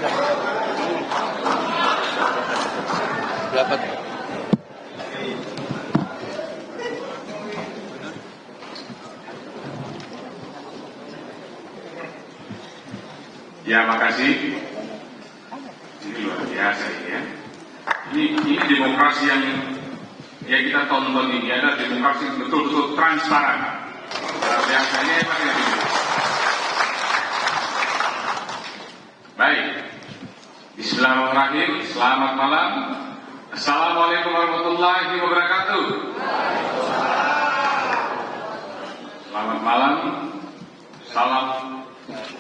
Berapa? Ya, makasih. Ini luar biasa ya. Ini demokrasi yang kita tonton ini adalah demokrasi yang betul-betul transparan. Biasanya pakai ini. Baik. Bismillahirrahmanirrahim. Selamat malam. Assalamualaikum warahmatullahi wabarakatuh. Selamat malam. Salam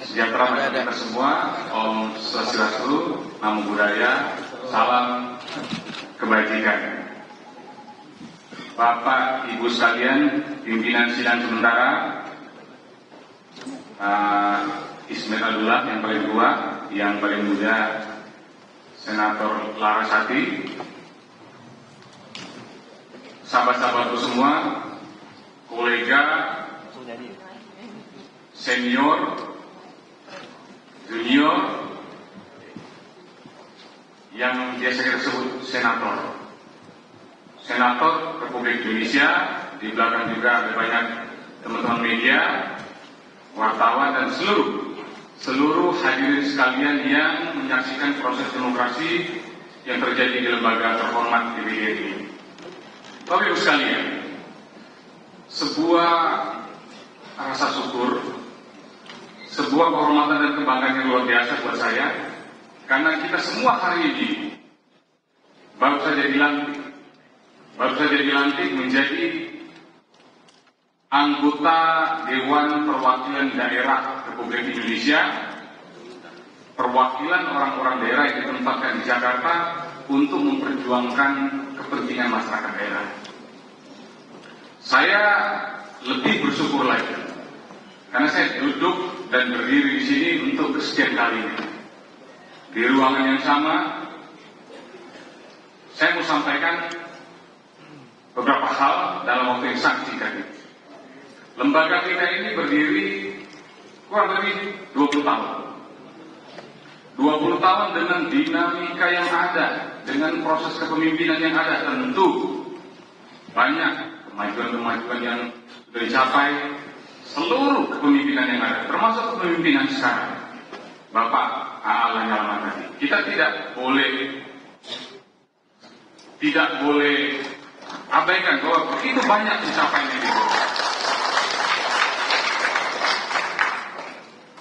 sejahtera bagi kita semua. Om Swastiastu, Namo Buddhaya, salam kebajikan. Bapak, Ibu sekalian, pimpinan sidang sementara, Ismail Abdullah yang paling tua, yang paling muda, Senator Larasati, sahabat-sahabatku semua, kolega, senior, junior, yang biasa kita sebut senator. Senator Republik Indonesia, di belakang juga ada banyak teman-teman media, wartawan dan seluruh hadirin sekalian yang menyaksikan proses demokrasi yang terjadi di lembaga terhormat di BRI. Bapak Ibu sekalian, sebuah rasa syukur, sebuah kehormatan dan kebanggaan yang luar biasa buat saya, karena kita semua hari ini baru saja dilantik menjadi anggota Dewan Perwakilan Daerah Republik Indonesia, perwakilan orang-orang daerah yang ditempatkan di Jakarta untuk memperjuangkan kepentingan masyarakat daerah. Saya lebih bersyukur lagi karena saya duduk dan berdiri di sini untuk kesekian kalinya di ruangan yang sama. Saya mau sampaikan beberapa hal dalam waktu yang sangat singkat ini. Lembaga kita ini berdiri kurang lebih 20 tahun. 20 tahun dengan dinamika yang ada, dengan proses kepemimpinan yang ada, tentu banyak kemajuan-kemajuan yang sudah dicapai seluruh kepemimpinan yang ada, termasuk kepemimpinan sekarang Bapak A.A. Lanyala tadi. Kita tidak boleh abaikan bahwa begitu banyak pencapaian yang dilakukan.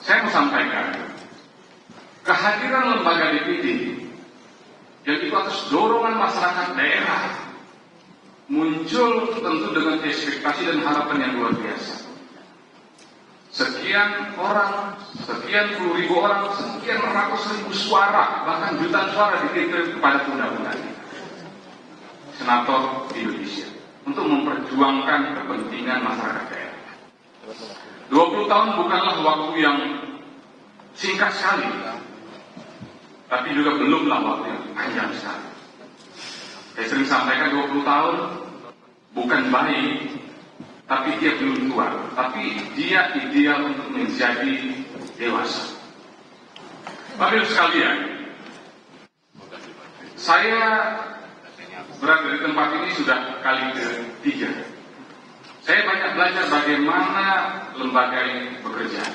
Saya mau sampaikan kehadiran lembaga DPD yang itu atas dorongan masyarakat daerah muncul tentu dengan ekspektasi dan harapan yang luar biasa. Sekian orang, sekian puluh ribu orang, sekian ratus ribu suara, bahkan jutaan suara dikirim kepada undang-undang Senator Indonesia untuk memperjuangkan kepentingan masyarakat daerah. 20 tahun bukanlah waktu yang singkat sekali, tapi juga belumlah waktu yang panjang sekali. Saya sering sampaikan 20 tahun bukan baik, tapi dia belum tua, tapi dia ideal untuk menjadi dewasa. Bapak Ibu sekalian, saya berada di tempat ini sudah kali ketiga. Saya banyak belajar bagaimana lembaga ini bekerja.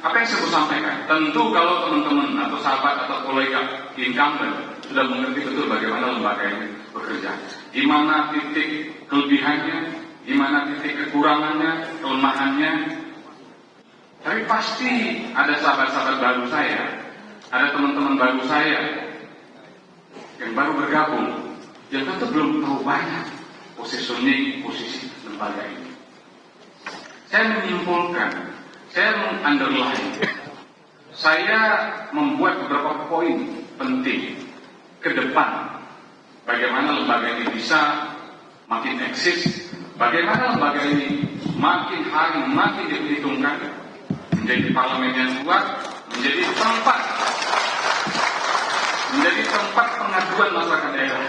Apa yang saya mau sampaikan? Tentu kalau teman-teman atau sahabat atau kolega incumbent sudah mengerti betul bagaimana lembaga ini bekerja. Di mana titik kelebihannya, di mana titik kekurangannya, kelemahannya. Tapi pasti ada sahabat-sahabat baru saya, ada teman-teman baru saya yang baru bergabung, yang tentu belum tahu banyak positioning posisi lembaga ini. Saya menyimpulkan, saya mengunderline, saya membuat beberapa poin penting ke depan bagaimana lembaga ini bisa makin eksis, bagaimana lembaga ini makin hari makin diperhitungkan menjadi parlemen yang kuat, menjadi tempat pengaduan masyarakat daerah.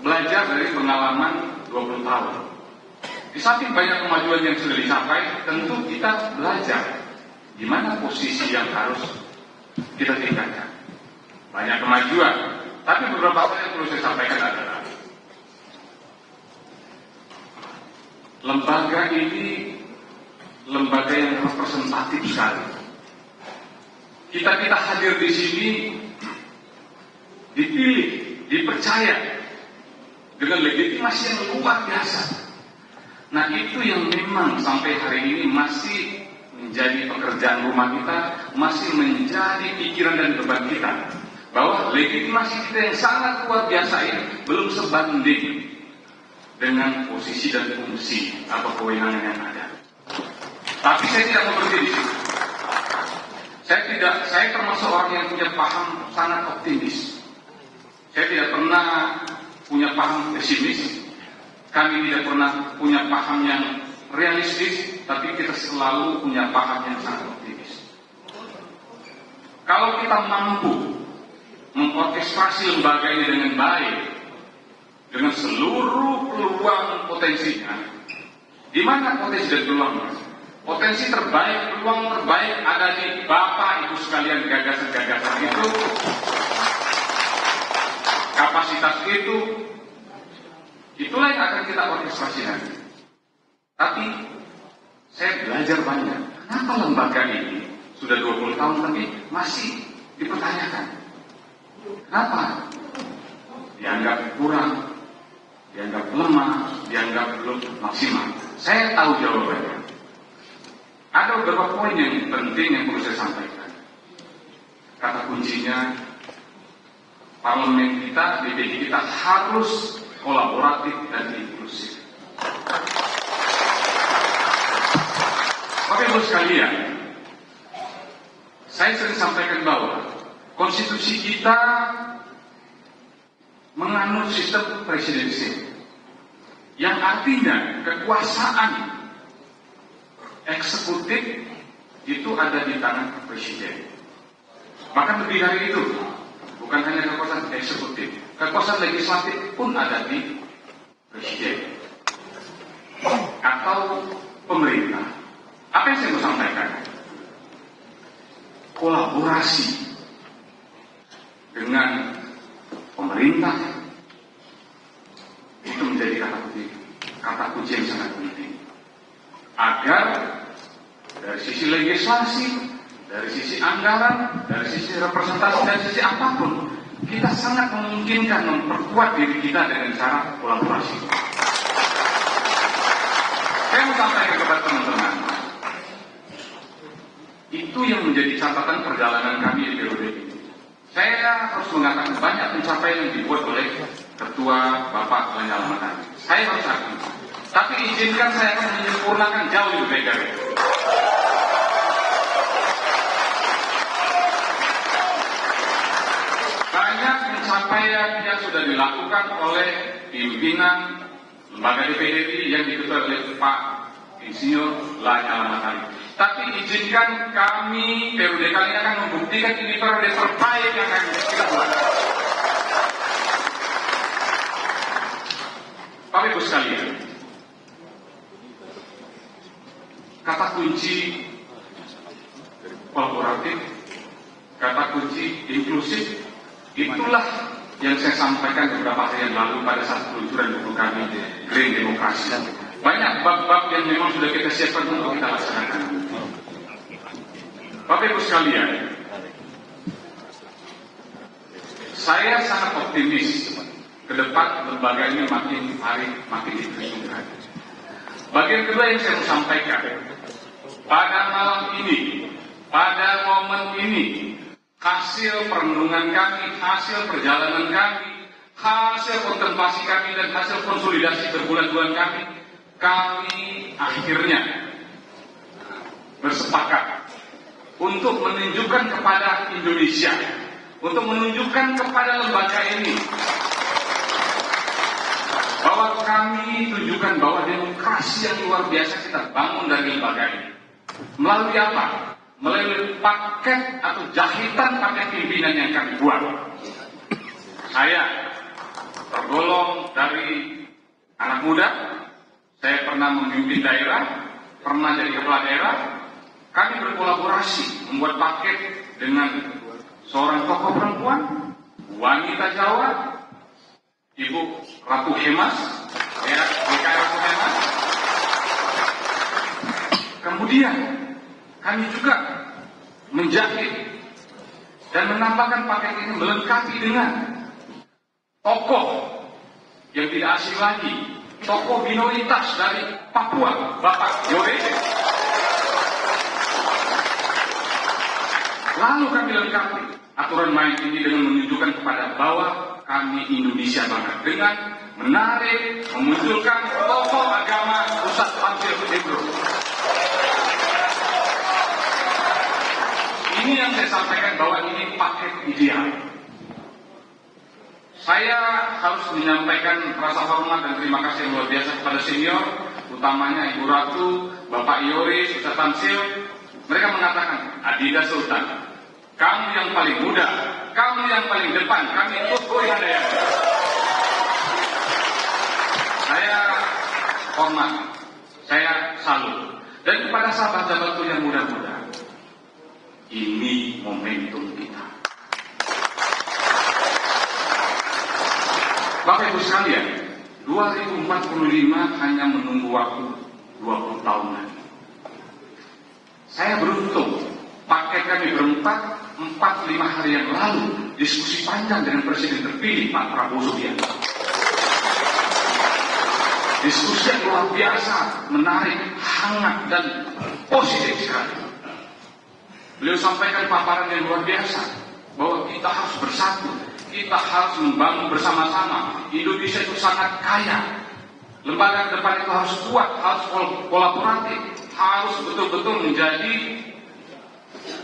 Belajar dari pengalaman 20 tahun. Di samping banyak kemajuan yang sudah dicapai, tentu kita belajar di mana posisi yang harus kita tingkatkan. Banyak kemajuan, tapi beberapa hal yang perlu saya sampaikan adalah lembaga ini lembaga yang representatif sekali. Kita hadir di sini dipilih, dipercaya dengan legitimasi yang luar biasa. Nah, itu yang memang sampai hari ini masih menjadi pekerjaan rumah kita, masih menjadi pikiran dan beban kita, bahwa legitimasi kita yang sangat luar biasa ini belum sebanding dengan posisi dan fungsi atau kewenangan yang ada. Tapi saya tidak mau berhenti di situ. Saya termasuk orang yang punya paham sangat optimis. Saya tidak pernah punya paham pesimis. Kami tidak pernah punya paham yang realistis, tapi kita selalu punya paham yang sangat optimis. Kalau kita mampu mengorkestrasi lembaga ini dengan baik, dengan seluruh peluang potensinya, di mana potensi dan peluangnya? Potensi terbaik, peluang terbaik ada di Bapak Ibu sekalian, gagasan-gagasan itu, kapasitas itu, itulah yang akan kita orkestrasi nanti. Tapi saya belajar banyak. Kenapa lembaga ini sudah 20 tahun tapi masih dipertanyakan? Kenapa? Dianggap kurang, dianggap lemah, dianggap belum maksimal. Saya tahu jawabannya. Ada beberapa poin yang penting yang perlu saya sampaikan. Kata kuncinya, parlemen kita, DPD kita harus kolaboratif dan inklusif. Bapak Ibu sekalian, saya sering sampaikan bahwa konstitusi kita menganut sistem presidensial, yang artinya kekuasaan eksekutif itu ada di tangan presiden. Bahkan lebih dari itu, bukan hanya kekuasaan eksekutif, kekuasaan legislatif pun ada di presiden atau pemerintah. Apa yang saya mau sampaikan? Kolaborasi dengan pemerintah itu menjadi kata kunci yang sangat penting, agar dari sisi legislasi, dari sisi anggaran, dari sisi representasi, dari sisi apapun, kita sangat memungkinkan memperkuat diri kita dengan cara kolaborasi. Saya mau sampaikan kepada teman-teman, itu yang menjadi catatan perjalanan kami di periode ini. Saya harus mengatakan banyak pencapaian yang dibuat oleh Ketua Bapak Lanyala Mataliti. Saya harus akui. Tapi izinkan saya akan menyempurnakan jauh lebih baik dari itu. Banyak pencapaian yang sudah dilakukan oleh pimpinan lembaga DPD yang diketuai oleh Pak Insinyur Lanyala Mataliti. Tapi izinkan kami periode kali ini akan membuktikan ini periode terbaik yang akan kita buat. Bapak Ibu sekalian, kata kunci kolaboratif, kata kunci inklusif, itulah yang saya sampaikan beberapa hari yang lalu pada saat peluncuran buku kami Green Demokrasi. Banyak bab-bab yang memang sudah kita siapkan untuk kita laksanakan. Bapak Ibu sekalian, saya sangat optimis ke depan lembaga ini makin hari makin diperhitungkan. Bagian kedua yang saya mau sampaikan, pada malam ini, pada momen ini, hasil perenungan kami, hasil perjalanan kami, hasil kontemplasi kami dan hasil konsolidasi berbulan-bulan kami akhirnya bersepakat untuk menunjukkan kepada Indonesia, untuk menunjukkan kepada lembaga ini bahwa kami tunjukkan bahwa demokrasi yang luar biasa kita bangun dari lembaga ini. Melalui apa? Melalui paket atau jahitan paket pimpinan yang kami buat. Saya tergolong dari anak muda. Saya pernah memimpin daerah, pernah jadi kepala daerah, kami berkolaborasi membuat paket dengan seorang tokoh perempuan, wanita Jawa, Ibu Ratu Hemas, ya, GKI Ratu Hemas. Kemudian kami juga menjahit dan menambahkan paket ini melengkapi dengan tokoh yang tidak asing lagi, tokoh minoritas dari Papua, Bapak Yores. Lalu kami lengkapi aturan main ini dengan menunjukkan kepada bahwa kami Indonesia banget dengan menarik, memunculkan tokoh agama Ustadz Tamsil Hudibro. Ini yang saya sampaikan bahwa ini paket ideal. Saya harus menyampaikan rasa hormat dan terima kasih yang luar biasa kepada senior, utamanya Ibu Ratu, Bapak Yoris, Ustadz Tamsil. Mereka mengatakan, Adida Sultan, kamu yang paling muda, kamu yang paling depan, kami ikut Anda ya. Saya hormat, saya salut. Dan kepada sahabat-sahabatku yang muda-muda, ini momentum kita. Bapak Ibu sekalian, 2045 hanya menunggu waktu 20 tahun lagi. Saya beruntung, paket kami berempat, 4-5 hari yang lalu, diskusi panjang dengan Presiden terpilih Pak Prabowo Subianto. Diskusi yang luar biasa, menarik, hangat, dan positif sekali. Beliau sampaikan paparan yang luar biasa, bahwa kita harus bersatu, kita harus membangun bersama-sama. Indonesia itu sangat kaya. Lembaga ke depan itu harus kuat, harus kolaboratif, harus betul-betul menjadi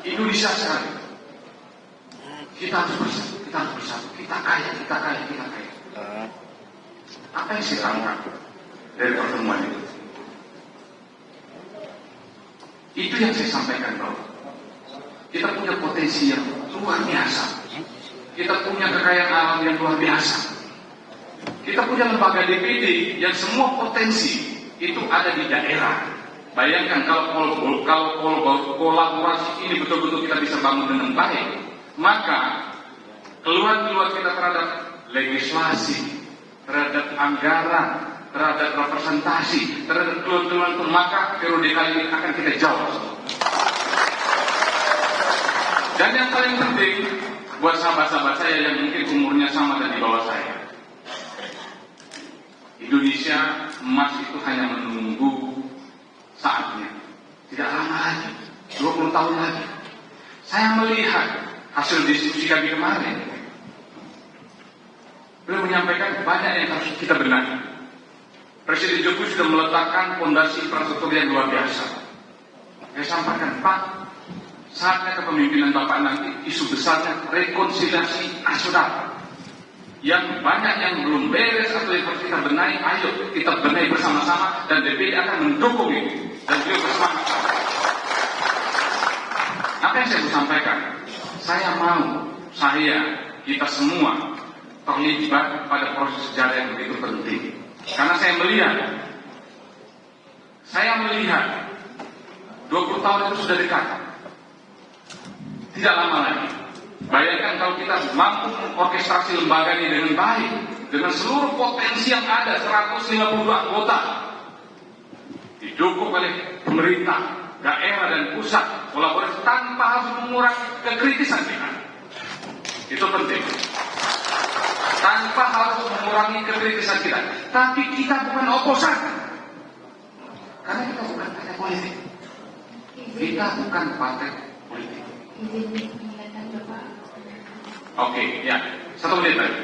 Indonesia sekali. Kita harus bersatu, kita harus bersatu. Kita kaya, kita kaya, kita kaya. Apa yang saya tangkap dari pertemuan itu? Itu yang saya sampaikan, bahwa kita punya potensi yang luar biasa. Kita punya kekayaan alam yang luar biasa. Kita punya lembaga DPD yang semua potensi itu ada di daerah. Bayangkan kalau kolaborasi ini betul-betul kita bisa bangun dengan baik, maka keluhan-keluhan kita terhadap legislasi, terhadap anggaran, terhadap representasi, terhadap keluhan-keluhan itu, maka periode kali ini akan kita jawab. Dan yang paling penting buat sahabat-sahabat saya yang mungkin umurnya sama dan di bawah saya, Indonesia emas itu hanya menunggu saatnya. Tidak lama lagi, 20 tahun lagi. Saya melihat hasil diskusi kami kemarin, beliau menyampaikan banyak yang harus kita benahi. Presiden Jokowi sudah meletakkan fondasi infrastruktur yang luar biasa. Saya sampaikan, Pak, saatnya kepemimpinan Bapak nanti isu besarnya rekonsiliasi nasional. Yang banyak yang belum beres atau yang harus kita benahi, ayo kita benahi bersama-sama, dan DPD akan mendukung ini. Dan beliau bersemangat. Apa yang saya mau sampaikan? Saya mau, kita semua terlibat pada proses sejarah yang begitu penting. Karena saya melihat 20 tahun itu sudah dekat. Tidak lama lagi. Bayangkan kalau kita mampu orkestrasi lembaga ini dengan baik, dengan seluruh potensi yang ada, 152 anggota, didukung oleh pemerintah, daerah dan pusat, kolaborasi tanpa harus mengurangi kekritisan kita. Itu penting. Tanpa harus mengurangi kekritisan kita. Tapi kita bukan oposan. Karena kita bukan partai politik. Kita bukan partai politik. Oke, ya, 1 menit lagi.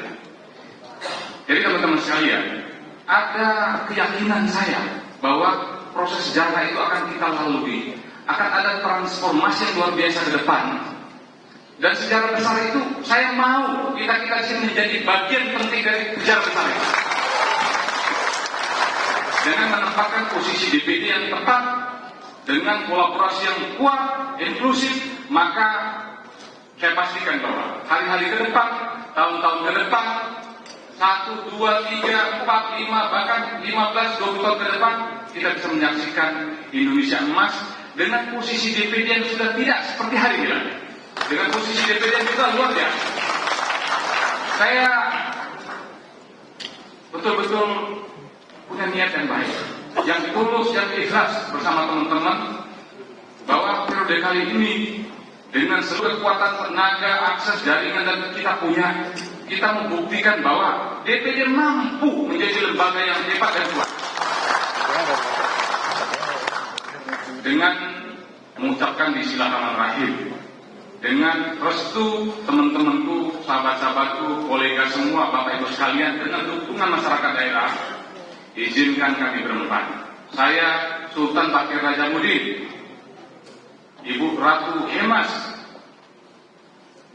Jadi teman-teman sekalian, ada keyakinan saya bahwa proses sejarah itu akan kita lalui, akan ada transformasi yang luar biasa ke depan. Dan sejarah besar itu, saya mau kita di sini menjadi bagian penting dari sejarah besar itu. Dengan menempatkan posisi DPD yang tepat, dengan kolaborasi yang kuat, inklusif, maka saya pastikan bahwa hari-hari ke depan, tahun-tahun ke depan, 1, 2, 3, 4, 5, bahkan 15, 20 tahun ke depan, kita bisa menyaksikan Indonesia emas dengan posisi DPD yang sudah tidak seperti hari ini lagi. Dengan posisi DPD yang juga luar biasa. Saya betul-betul punya niat yang baik, yang tulus, yang ikhlas bersama teman-teman, bahwa periode kali ini dengan seluruh kekuatan tenaga, akses, jaringan dan kita punya, kita membuktikan bahwa DPD mampu menjadi lembaga yang hebat dan kuat. Dengan mengucapkan bismillahirrahmanirrahim, dengan restu teman-temanku, sahabat-sahabatku, kolega semua, Bapak Ibu sekalian, dengan dukungan masyarakat daerah, izinkan kami berempat. Saya Sultan Bakir Raja Mudin, Ibu Ratu Hemas,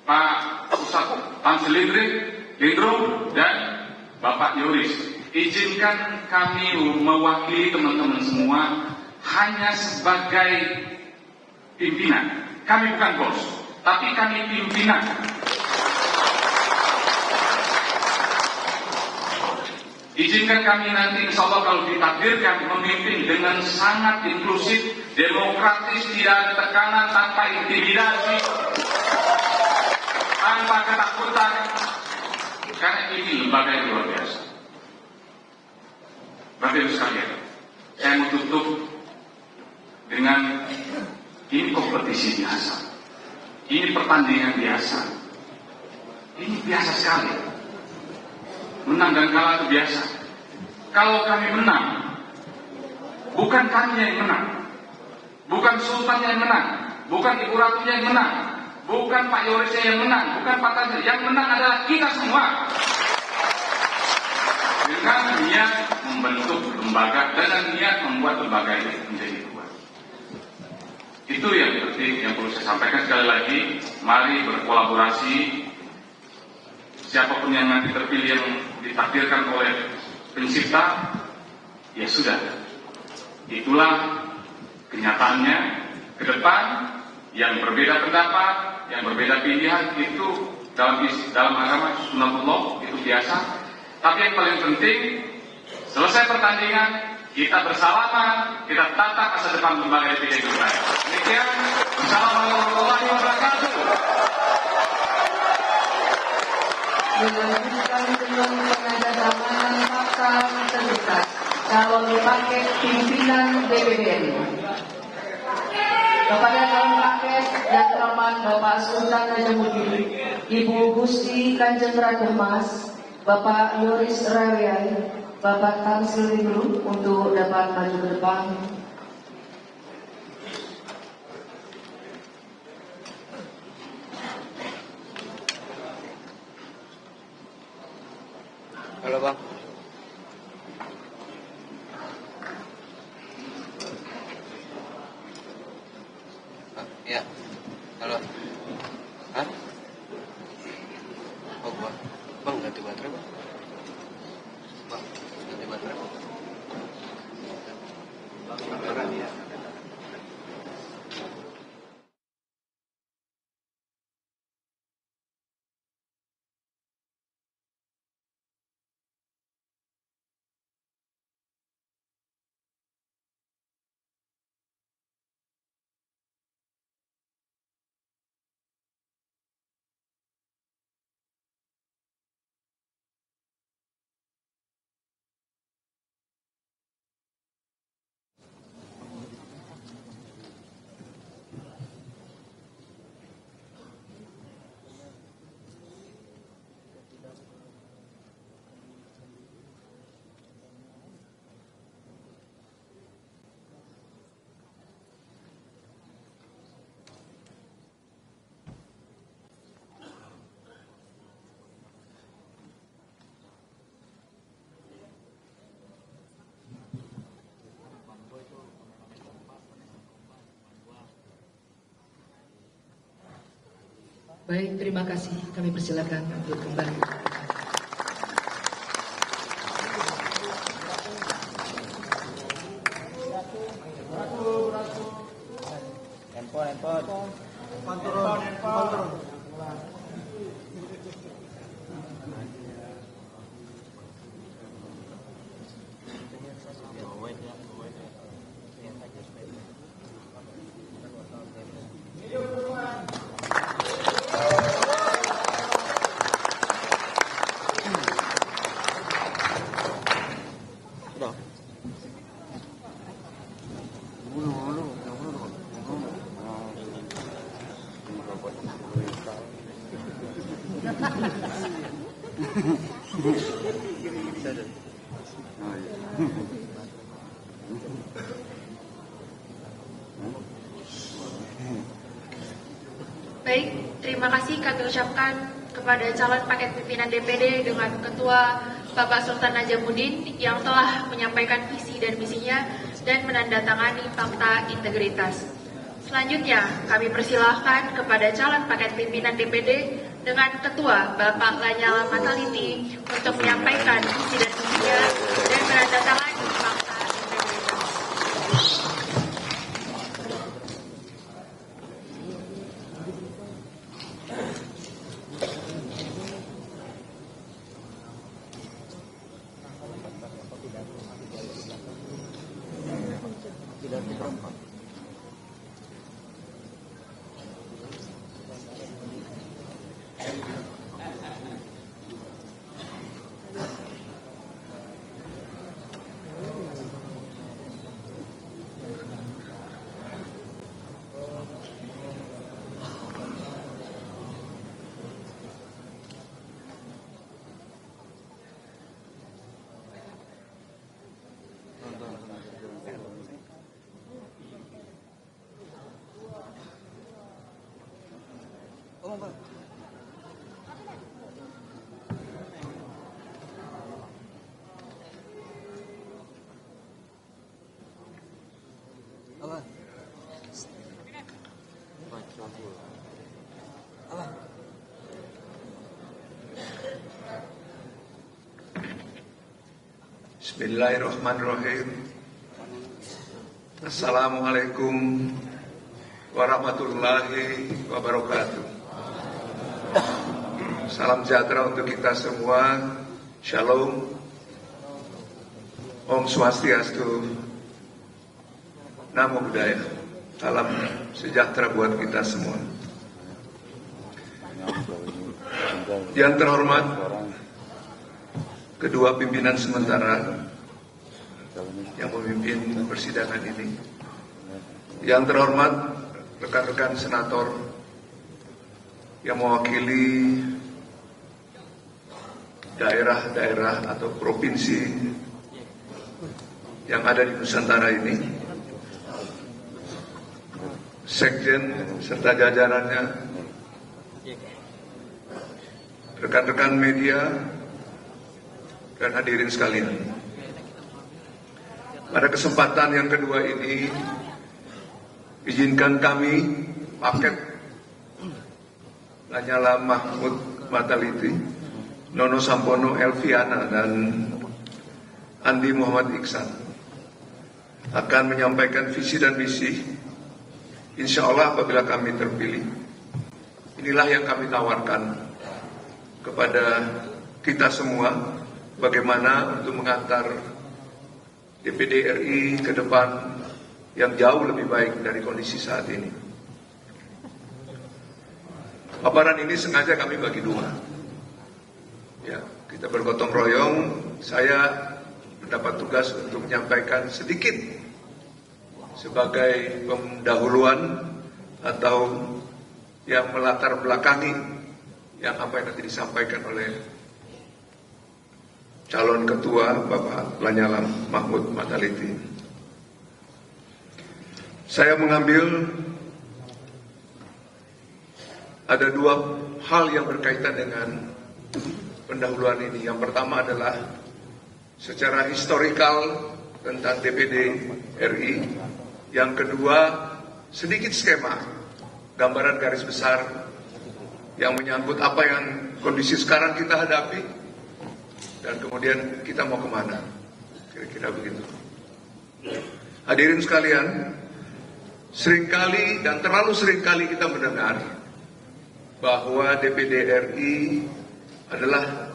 Pak Ustadz Tanselindri Lindro, dan Bapak Yoris. Izinkan kami mewakili teman-teman semua hanya sebagai pimpinan. Kami bukan bos, tapi kami pimpinan. Izinkan kami nanti insya Allah kalau ditakdirkan memimpin dengan sangat inklusif, demokratis, tidak ada tekanan, tanpa intimidasi, tanpa ketakutan, karena ini lembaga yang luar biasa. Bapak Ibu sekalian, saya mau tutup dengan ini kompetisi biasa, ini pertandingan biasa, ini biasa sekali. Menang dan kalah itu biasa. Kalau kami menang, bukan kami yang menang, bukan Sultan yang menang, bukan Ibu Ratunya yang menang, bukan Pak Yorisnya yang menang, bukan Pak Tanjir. Yang menang adalah kita semua. Dengan niat membentuk lembaga, dengan niat membuat lembaga ini menjadi kuat. Itu yang penting, yang perlu saya sampaikan sekali lagi. Mari berkolaborasi. Siapapun yang nanti terpilih yang ditakdirkan oleh pencipta, ya sudah. Itulah kenyataannya. Ke depan, yang berbeda pendapat, yang berbeda pilihan, itu dalam agama sunatullah, itu biasa. Tapi yang paling penting, selesai pertandingan, kita bersalaman, kita tatap masa depan lembaga DPD kita. Demikian, wassalamualaikum warahmatullahi wabarakatuh. Dilanjutkan dengan penandatanganan fakta integritas calon paket pimpinan DPD. Kepada calon paket yang terhormat Bapak Sultan Najamuddin, Ibu Gusti Kanjeng Ratu Mas, Bapak Yoris Rawiai, Bapak Tanselindro untuk dapat maju ke depan. Halo Bang. Ya. Halo. Hah? Oh Bang. Bang ganti baterai Bang. Bang ganti baterai. Bang ya. Baik, terima kasih. Kami persilakan untuk kembali. Handphone. Baik, terima kasih kami ucapkan kepada calon paket pimpinan DPD dengan Ketua Bapak Sultan Najamuddin yang telah menyampaikan visi dan misinya dan menandatangani fakta integritas. Selanjutnya, kami persilahkan kepada calon paket pimpinan DPD dengan Ketua Bapak Lanyala Mataliti untuk menyampaikan visi dan misinya dan menandatangani fakta integritas. Bismillahirrahmanirrahim. Assalamualaikum warahmatullahi wabarakatuh. Salam sejahtera untuk kita semua. Shalom. Om Swastiastu. Namo Buddhaya. Salam sejahtera buat kita semua. Yang terhormat kedua pimpinan sementara yang memimpin persidangan ini, yang terhormat rekan-rekan senator yang mewakili daerah-daerah atau provinsi yang ada di Nusantara ini, sekjen serta jajarannya, rekan-rekan media, dan hadirin sekalian. Pada kesempatan yang kedua ini, izinkan kami, paket Lanyala Mahmud Mataliti, Nono Sampono Elviana, dan Andi Muhammad Iksan akan menyampaikan visi dan misi. Insya Allah apabila kami terpilih, inilah yang kami tawarkan kepada kita semua, bagaimana untuk mengantar DPD RI ke depan yang jauh lebih baik dari kondisi saat ini. Paparan ini sengaja kami bagi dua. Ya, kita bergotong royong. Saya mendapat tugas untuk menyampaikan sedikit sebagai pendahuluan atau yang melatar belakangi yang apa yang nanti disampaikan oleh calon ketua Bapak Lanyala Mahmud Mataliti. Saya mengambil ada dua hal yang berkaitan dengan pendahuluan ini. Yang pertama adalah secara historikal tentang DPD RI. Yang kedua, sedikit skema, gambaran garis besar yang menyangkut apa yang kondisi sekarang kita hadapi, dan kemudian kita mau kemana, kira-kira begitu. Hadirin sekalian, seringkali dan terlalu seringkali kita mendengar bahwa DPD RI adalah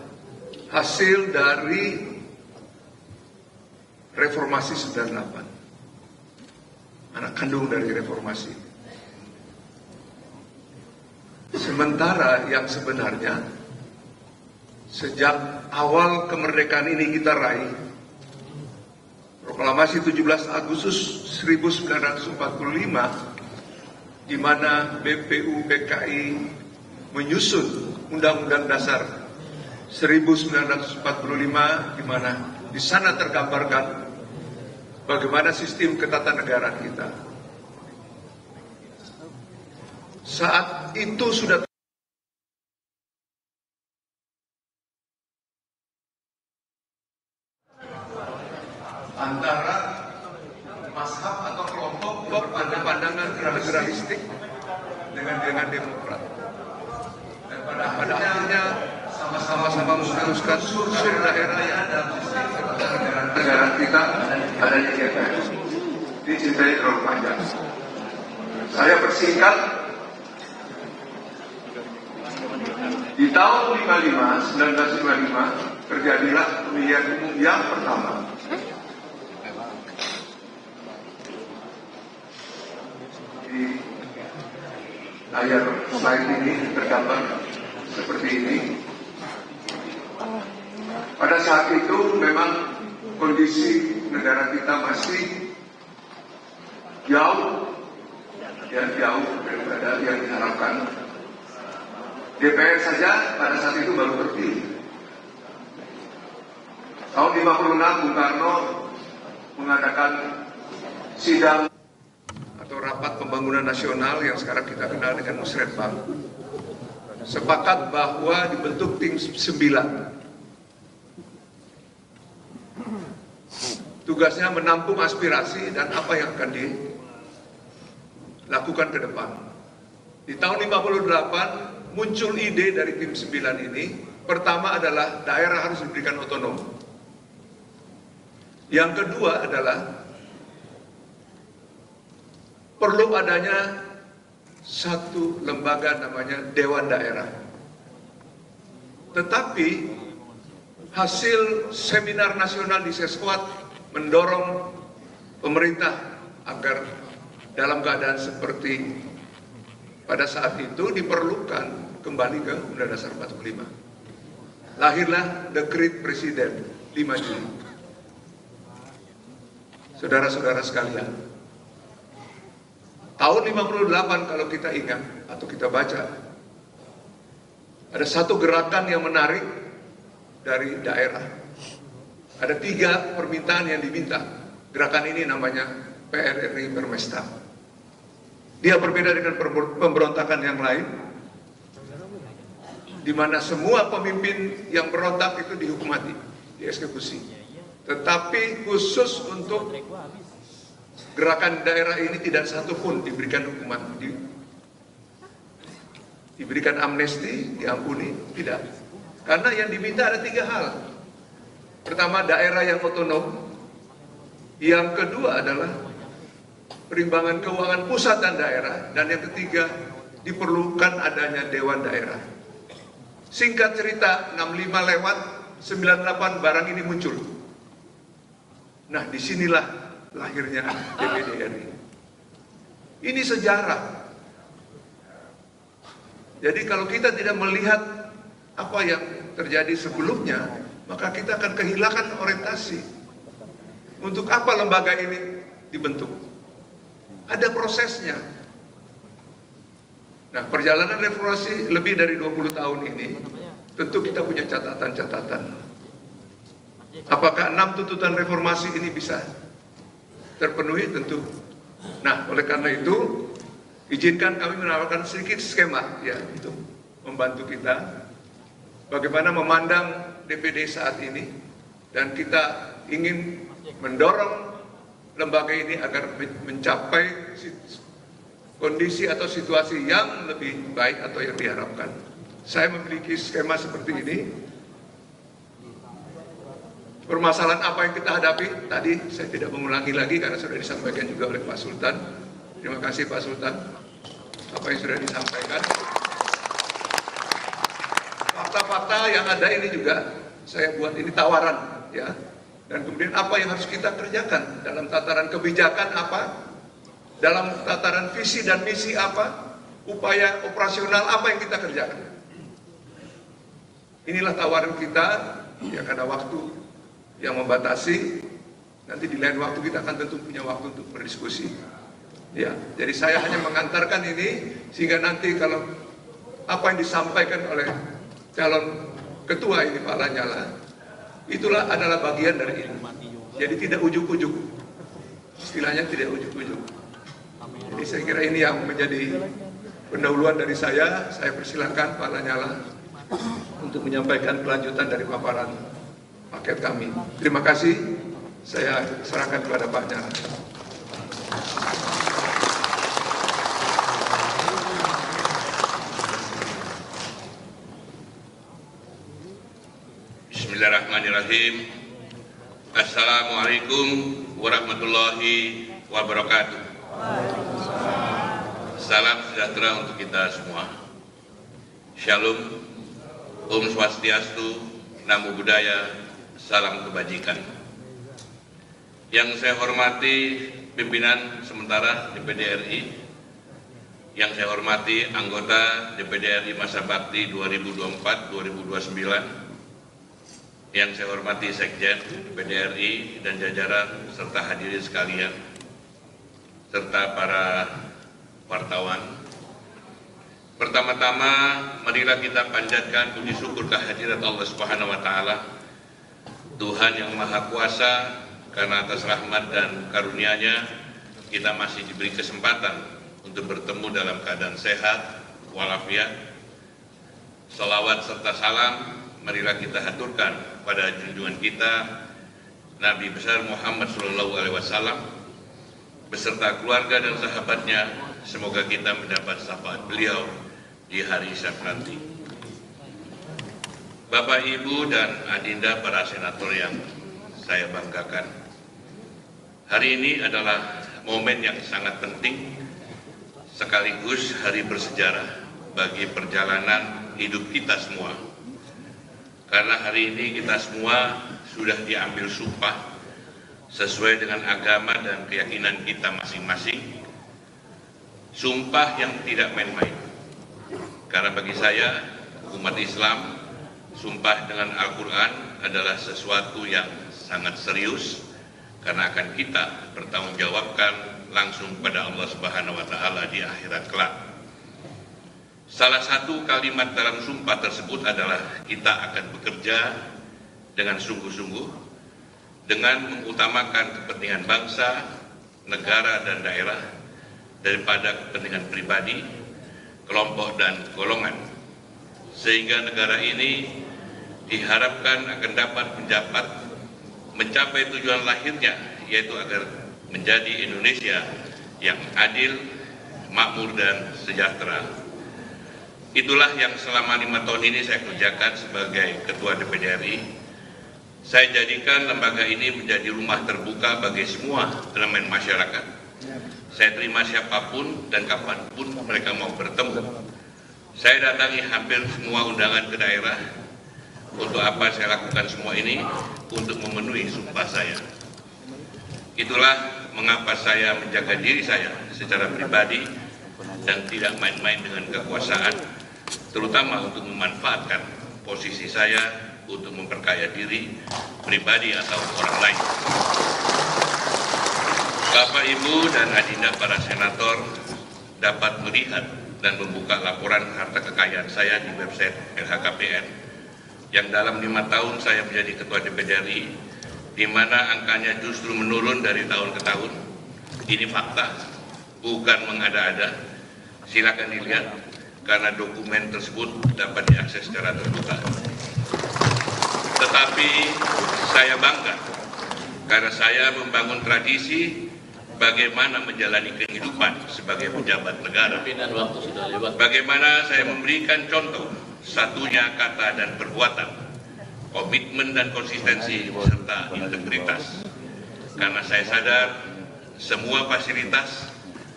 hasil dari reformasi 98, anak kandung dari reformasi. Sementara yang sebenarnya sejak awal kemerdekaan ini kita raih, proklamasi 17 Agustus 1945, di mana BPU PKI menyusun Undang-Undang Dasar 1945, di mana di sana tergambarkan bagaimana sistem ketatanegaraan kita. Saat itu sudah antara mazhab atau kelompok pandangan liberalistik dengan demokrat. Dan pada akhirnya sama-sama memutuskan unsur daerah yang ada negara kita adanya DPR. Dicintai terlalu panjang. Saya persingkat. Di tahun 1955 terjadilah pemilihan umum yang pertama. Di layar slide ini tergambar seperti ini. Pada saat itu memang kondisi negara kita masih jauh daripada yang diharapkan. DPR saja pada saat itu baru terpilih. Tahun 56 Bung Karno mengadakan sidang atau rapat pembangunan nasional yang sekarang kita kenal dengan Musrembang. Sepakat bahwa dibentuk tim 9. Tugasnya menampung aspirasi dan apa yang akan dilakukan ke depan. Di tahun 58 muncul ide dari tim 9 ini. Pertama adalah daerah harus diberikan otonom. Yang kedua adalah perlu adanya satu lembaga namanya Dewan Daerah. Tetapi hasil seminar nasional di Seskuat mendorong pemerintah agar dalam keadaan seperti pada saat itu diperlukan kembali ke Undang-Undang Dasar 45. Lahirlah Dekret Presiden 5 Juli. Saudara-saudara sekalian, tahun 58 kalau kita ingat atau kita baca, ada satu gerakan yang menarik dari daerah. Ada 3 permintaan yang diminta. Gerakan ini namanya PRRI Permesta. Dia berbeda dengan pemberontakan yang lain, di mana semua pemimpin yang berontak itu dihukum mati, dieksekusi. Tetapi khusus untuk gerakan daerah ini tidak satu pun diberikan hukuman, diberikan amnesti, diampuni, tidak. Karena yang diminta ada 3 hal. Pertama, daerah yang otonom. Yang kedua adalah perimbangan keuangan pusat dan daerah, dan yang ketiga diperlukan adanya Dewan Daerah. Singkat cerita, 65 lewat, 98 barang ini muncul. Nah, disinilah lahirnya DPD RI. Ini sejarah. Jadi kalau kita tidak melihat apa yang terjadi sebelumnya, maka kita akan kehilangan orientasi. Untuk apa lembaga ini dibentuk? Ada prosesnya. Nah, perjalanan reformasi lebih dari 20 tahun ini, tentu kita punya catatan-catatan. Apakah 6 tuntutan reformasi ini bisa terpenuhi? Tentu. Nah, oleh karena itu, izinkan kami menawarkan sedikit skema ya untuk membantu kita bagaimana memandang DPD saat ini, dan kita ingin mendorong lembaga ini agar mencapai kondisi atau situasi yang lebih baik atau yang diharapkan. Saya memiliki skema seperti ini. Permasalahan apa yang kita hadapi tadi saya tidak mengulangi lagi karena sudah disampaikan juga oleh Pak Sultan. Terima kasih Pak Sultan apa yang sudah disampaikan. Fakta-fakta yang ada ini juga saya buat ini tawaran ya. Dan kemudian apa yang harus kita kerjakan dalam tataran kebijakan apa, dalam tataran visi dan misi apa, upaya operasional apa yang kita kerjakan. Inilah tawaran kita ya, karena waktu yang membatasi. Nanti di lain waktu kita akan tentu punya waktu untuk berdiskusi. Ya, jadi saya hanya mengantarkan ini sehingga nanti kalau apa yang disampaikan oleh calon ketua ini Pak Lanyala, itulah adalah bagian dari ini. Jadi tidak ujuk-ujuk, istilahnya tidak ujuk-ujuk. Jadi saya kira ini yang menjadi pendahuluan dari saya persilahkan Pak Lanyala untuk menyampaikan kelanjutan dari paparan paket kami. Terima kasih, saya serahkan kepada Pak Lanyala. Bismillahirrahmanirrahim. Assalamualaikum warahmatullahi wabarakatuh. Salam sejahtera untuk kita semua. Shalom, Om Swastiastu, Namo Buddhaya, salam kebajikan. Yang saya hormati pimpinan sementara DPD RI, yang saya hormati anggota DPD RI masa bakti 2024-2029, yang saya hormati Sekjen DPD RI dan jajaran serta hadirin sekalian, serta para wartawan. Pertama-tama, marilah kita panjatkan puji syukur kehadirat Allah Subhanahu wa Ta'ala, Tuhan yang Maha Kuasa, karena atas rahmat dan karunia-Nya kita masih diberi kesempatan untuk bertemu dalam keadaan sehat walafiat. Salawat serta salam marilah kita haturkan pada junjungan kita Nabi besar Muhammad SAW beserta keluarga dan sahabatnya. Semoga kita mendapat syafaat beliau di hari hisab nanti. Bapak, Ibu, dan Adinda para senator yang saya banggakan, hari ini adalah momen yang sangat penting sekaligus hari bersejarah bagi perjalanan hidup kita semua. Karena hari ini kita semua sudah diambil sumpah sesuai dengan agama dan keyakinan kita masing-masing. Sumpah yang tidak main-main. Karena bagi saya, umat Islam, sumpah dengan Al-Quran adalah sesuatu yang sangat serius, karena akan kita bertanggungjawabkan langsung pada Allah Subhanahu wa Ta'ala di akhirat kelak. Salah satu kalimat dalam sumpah tersebut adalah kita akan bekerja dengan sungguh-sungguh, dengan mengutamakan kepentingan bangsa, negara, dan daerah daripada kepentingan pribadi, kelompok, dan golongan, sehingga negara ini diharapkan akan dapat mencapai tujuan lahirnya, yaitu agar menjadi Indonesia yang adil, makmur, dan sejahtera. Itulah yang selama 5 tahun ini saya kerjakan sebagai Ketua DPD RI. Saya jadikan lembaga ini menjadi rumah terbuka bagi semua elemen masyarakat. Saya terima siapapun dan kapanpun mereka mau bertemu. Saya datangi hampir semua undangan ke daerah. Untuk apa saya lakukan semua ini? Untuk memenuhi sumpah saya. Itulah mengapa saya menjaga diri saya secara pribadi dan tidak main-main dengan kekuasaan, terutama untuk memanfaatkan posisi saya untuk memperkaya diri pribadi atau orang lain. Bapak, Ibu, dan Adinda para senator dapat melihat dan membuka laporan harta kekayaan saya di website LHKPN yang dalam 5 tahun saya menjadi Ketua DPD RI, di mana angkanya justru menurun dari tahun ke tahun. Ini fakta, bukan mengada-ada. Silakan dilihat, karena dokumen tersebut dapat diakses secara terbuka. Tetapi saya bangga karena saya membangun tradisi bagaimana menjalani kehidupan sebagai pejabat negara. Bagaimana saya memberikan contoh satunya kata dan perbuatan, komitmen dan konsistensi serta integritas. Karena saya sadar semua fasilitas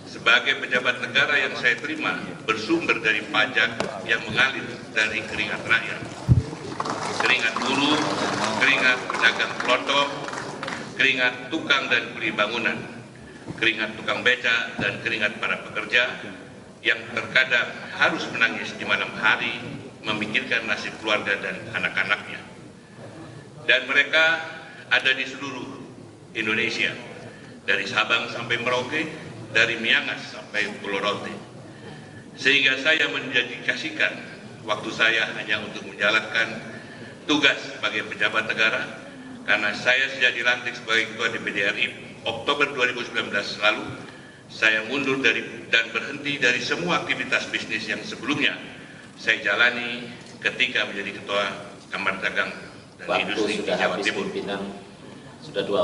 sebagai pejabat negara yang saya terima bersumber dari pajak yang mengalir dari keringat rakyat, keringat buruh, keringat pedagang kelontong, keringat tukang dan kuli bangunan, keringat tukang beca, dan keringat para pekerja yang terkadang harus menangis di malam hari memikirkan nasib keluarga dan anak-anaknya. Dan mereka ada di seluruh Indonesia, dari Sabang sampai Merauke, dari Miangas sampai Pulau Rote. Sehingga saya mendedikasikan waktu saya hanya untuk menjalankan tugas sebagai pejabat negara, karena saya sejak dilantik sebagai Ketua DPD RI Oktober 2019 lalu, saya mundur dan berhenti dari semua aktivitas bisnis yang sebelumnya saya jalani ketika menjadi Ketua Kamar Dagang dan Industri di Jawa Timur.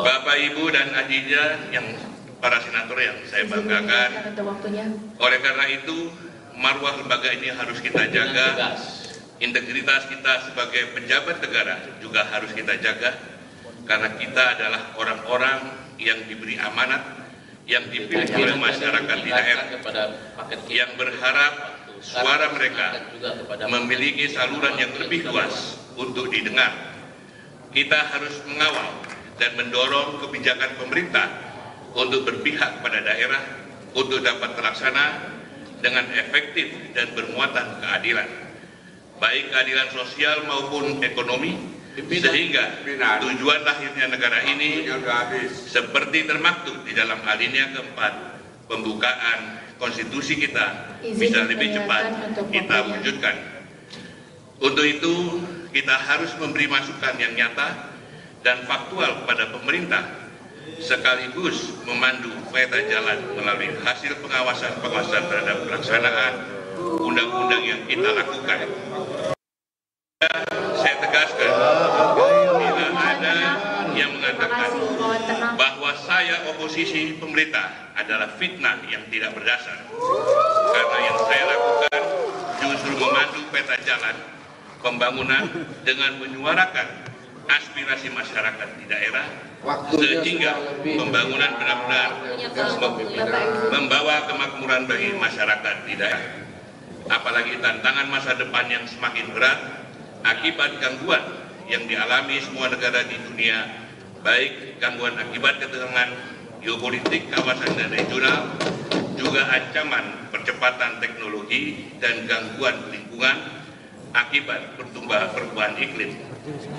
Bapak, Ibu, dan adiknya yang para senator yang saya banggakan, oleh karena itu marwah lembaga ini harus kita jaga, integritas kita sebagai pejabat negara juga harus kita jaga, karena kita adalah orang-orang yang diberi amanat, yang dipilih oleh masyarakat di daerah, yang berharap suara mereka memiliki saluran yang lebih luas untuk didengar. Kita harus mengawal dan mendorong kebijakan pemerintah untuk berpihak pada daerah untuk dapat terlaksana dengan efektif dan bermuatan keadilan, baik keadilan sosial maupun ekonomi, sehingga tujuan lahirnya negara ini seperti termaktub di dalam alinea keempat pembukaan konstitusi kita bisa lebih cepat kita wujudkan. Untuk itu kita harus memberi masukan yang nyata dan faktual kepada pemerintah, sekaligus memandu peta jalan melalui hasil pengawasan terhadap pelaksanaan undang-undang yang kita lakukan. Saya tegaskan, bila ada yang mengatakan bahwa saya oposisi pemerintah adalah fitnah yang tidak berdasar, karena yang saya lakukan justru memandu peta jalan pembangunan dengan menyuarakan aspirasi masyarakat di daerah, sehingga pembangunan benar-benar membawa kemakmuran bagi masyarakat di daerah. Apalagi tantangan masa depan yang semakin berat akibat gangguan yang dialami semua negara di dunia, baik gangguan akibat ketegangan geopolitik kawasan dan regional, juga ancaman percepatan teknologi dan gangguan lingkungan akibat perubahan iklim.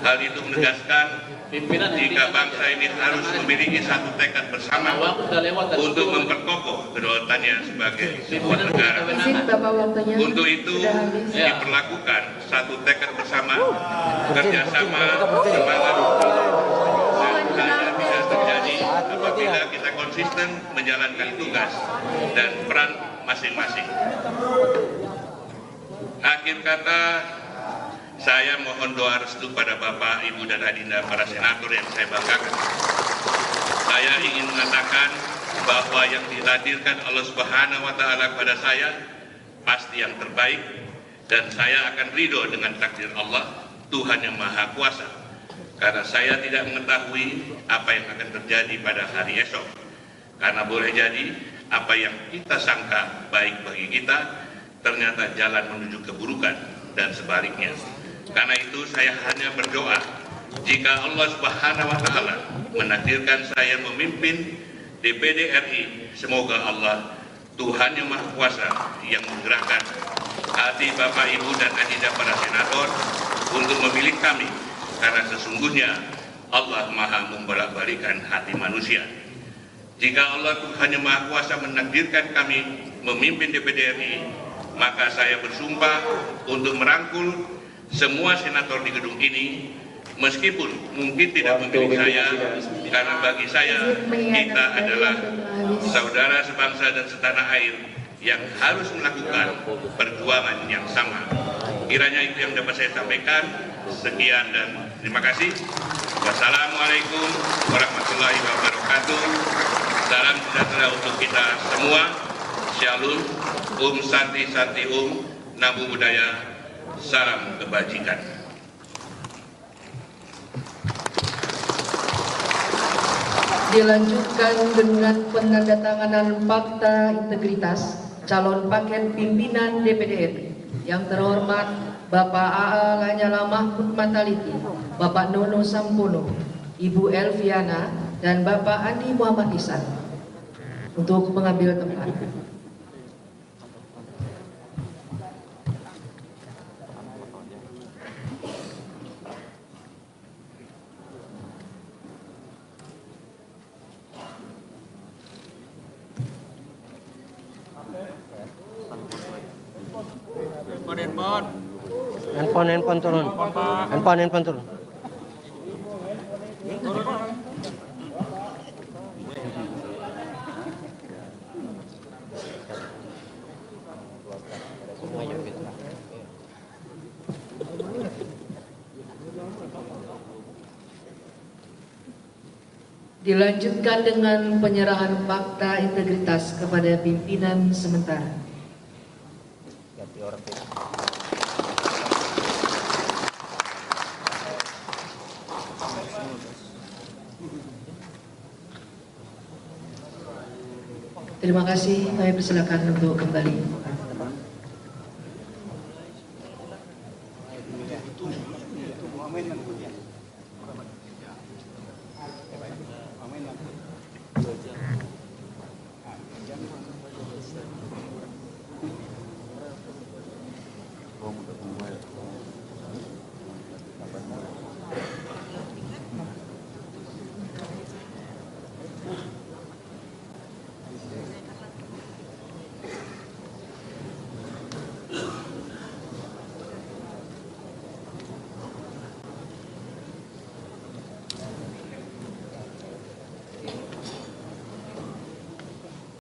Hal itu menegaskan jika bangsa ini harus memiliki satu tekad bersama untuk memperkokoh kedaulatannya sebagai sebuah negara. Untuk itu diperlakukan satu tekad bersama, kerjasama, semangat, dan hanya bisa terjadi apabila kita konsisten menjalankan tugas dan peran masing-masing. Akhir kata, saya mohon doa restu pada Bapak, Ibu, dan Adinda para senator yang saya banggakan. Saya ingin mengatakan bahwa yang ditakdirkan Allah Subhanahu wa Ta'ala kepada saya pasti yang terbaik, dan saya akan ridho dengan takdir Allah, Tuhan yang Maha Kuasa, karena saya tidak mengetahui apa yang akan terjadi pada hari esok. Karena boleh jadi apa yang kita sangka baik bagi kita ternyata jalan menuju keburukan dan sebaliknya. Karena itu saya hanya berdoa, jika Allah Subhanahu wa Ta'ala menakdirkan saya memimpin DPD RI, semoga Allah, Tuhan yang Maha Kuasa, yang menggerakkan hati Bapak, Ibu, dan Adinda para senator untuk memilih kami, karena sesungguhnya Allah Maha membolak-balikan hati manusia. Jika Allah, Tuhan yang Maha Kuasa, menakdirkan kami memimpin DPD RI, maka saya bersumpah untuk merangkul semua senator di gedung ini, meskipun mungkin tidak memilih saya, karena bagi saya kita adalah saudara sebangsa dan setanah air yang harus melakukan perjuangan yang sama. Kiranya itu yang dapat saya sampaikan. Sekian dan terima kasih. Wassalamualaikum warahmatullahi wabarakatuh. Salam sejahtera untuk kita semua. Shalom, Santi Santi Namo Buddhaya, salam kebajikan. Dilanjutkan dengan penandatanganan fakta integritas calon paket pimpinan DPD RI. Yang terhormat Bapak A.A. Lanyala Mahmud Mataliti, Bapak Nono Sampono, Ibu Elviana, dan Bapak Andi Muhammad Ihsan untuk mengambil tempat. Bon. Handphone turun. Handphone turun. Dilanjutkan dengan penyerahan fakta integritas kepada pimpinan sementara. Terima kasih, kami persilakan untuk kembali.